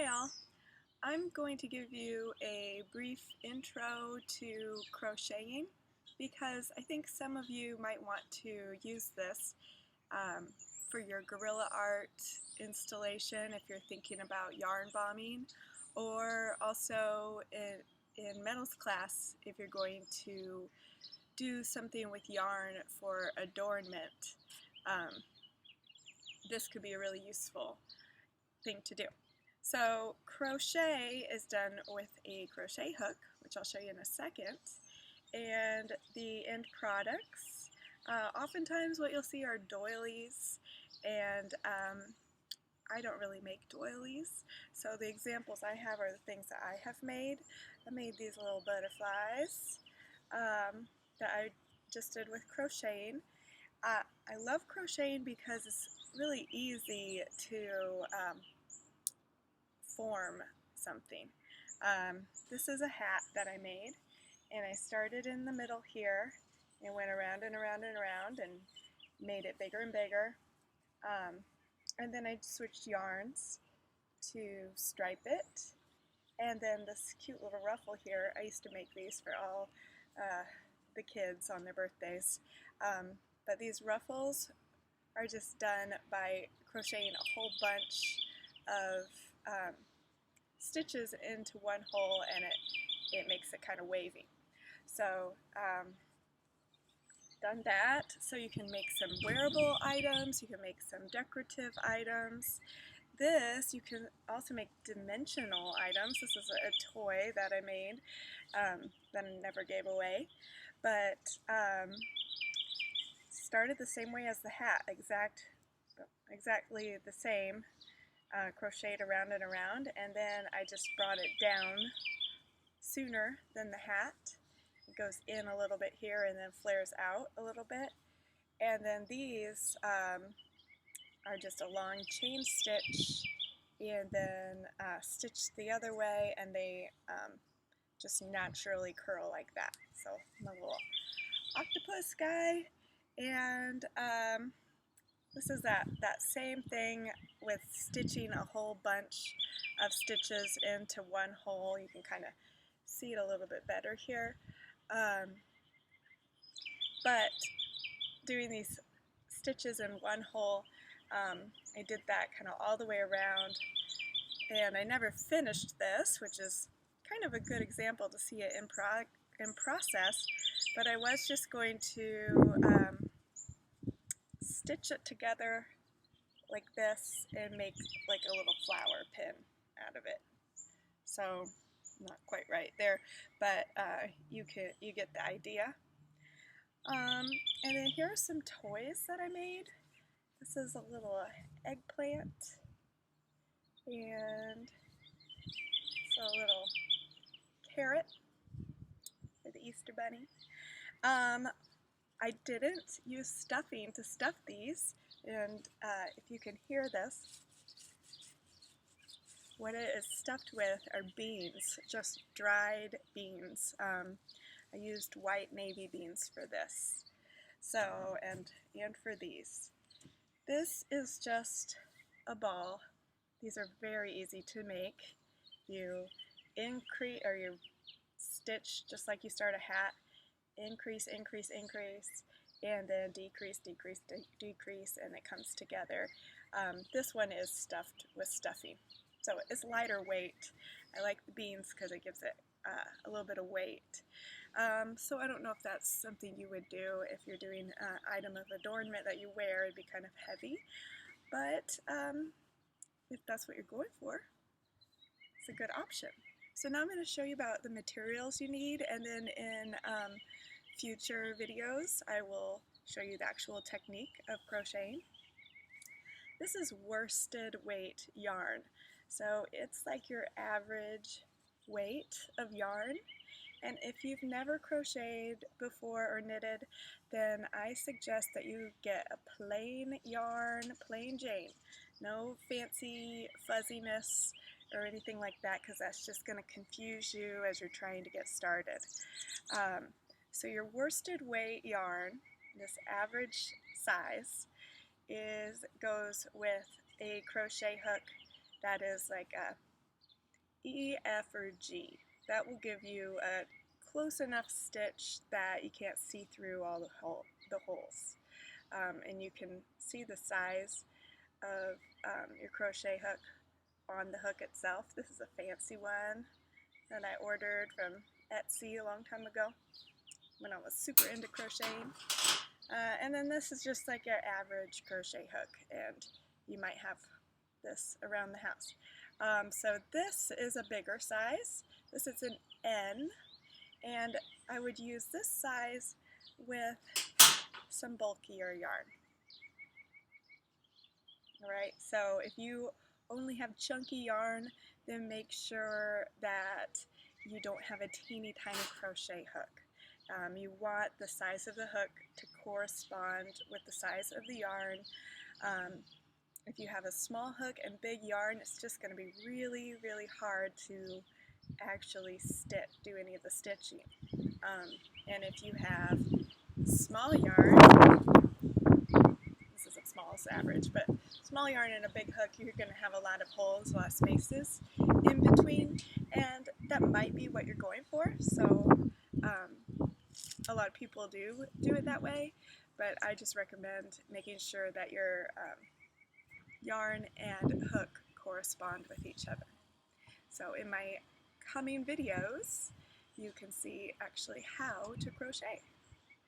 Hi all! I'm going to give you a brief intro to crocheting because I think some of you might want to use this um, for your guerrilla art installation if you're thinking about yarn bombing, or also in metals class if you're going to do something with yarn for adornment. This could be a really useful thing to do. So crochet is done with a crochet hook, which I'll show you in a second, and the end products. Oftentimes what you'll see are doilies, and I don't really make doilies, so the examples I have are the things that I have made. I made these little butterflies that I just did with crocheting. I love crocheting because it's really easy to form something. This is a hat that I made, and I started in the middle here and went around and around and around and made it bigger and bigger. And then I switched yarns to stripe it, and then this cute little ruffle here, I used to make these for all the kids on their birthdays. But these ruffles are just done by crocheting a whole bunch of stitches into one hole, and it makes it kind of wavy. So done that, so you can make some wearable items, you can make some decorative items. This, you can also make dimensional items. This is a toy that I made that I never gave away, but started the same way as the hat, exactly the same. Crocheted around and around, and then I just brought it down sooner than the hat. It goes in a little bit here and then flares out a little bit. And then these are just a long chain stitch and then stitched the other way, and they just naturally curl like that. So my little octopus guy, and this is that same thing with stitching a whole bunch of stitches into one hole. You can kind of see it a little bit better here. But doing these stitches in one hole, I did that kind of all the way around, and I never finished this, which is kind of a good example to see it in process, but I was just going to stitch it together like this and make like a little flower pin out of it. So not quite right there, but you get the idea. And then here are some toys that I made. This is a little eggplant, and it's a little carrot for the Easter Bunny. I didn't use stuffing to stuff these, and if you can hear this, what it is stuffed with are beans, just dried beans. I used white navy beans for this, so and for these. This is just a ball. These are very easy to make. You increase, or you stitch just like you start a hat. Increase, increase, increase, and then decrease, decrease, decrease, and it comes together. This one is stuffed with stuffing, so it's lighter weight. I like the beans because it gives it a little bit of weight. So I don't know if that's something you would do if you're doing an item of adornment that you wear. It'd be kind of heavy, but if that's what you're going for, it's a good option. So now I'm going to show you about the materials you need, and then in future videos I will show you the actual technique of crocheting. This is worsted weight yarn, so it's like your average weight of yarn. And if you've never crocheted before or knitted, then I suggest that you get a plain yarn, plain Jane. No fancy fuzziness or anything like that, because that's just going to confuse you as you're trying to get started. So your worsted weight yarn, this average size, goes with a crochet hook that is like a E, F, or G. That will give you a close enough stitch that you can't see through all the holes. And you can see the size of your crochet hook on the hook itself. This is a fancy one that I ordered from Etsy a long time ago when I was super into crocheting. And then this is just like your average crochet hook, and you might have this around the house. So this is a bigger size. This is an N, and I would use this size with some bulkier yarn. Alright, so if you only have chunky yarn, then make sure that you don't have a teeny tiny crochet hook. You want the size of the hook to correspond with the size of the yarn. If you have a small hook and big yarn, it's just going to be really, really hard to actually do any of the stitching. And if you have small yarn, this isn't small, it's average, but small yarn and a big hook, you're going to have a lot of holes, a lot of spaces in between, and that might be what you're going for. So a lot of people do it that way, but I just recommend making sure that your yarn and hook correspond with each other. So in my coming videos, you can see actually how to crochet.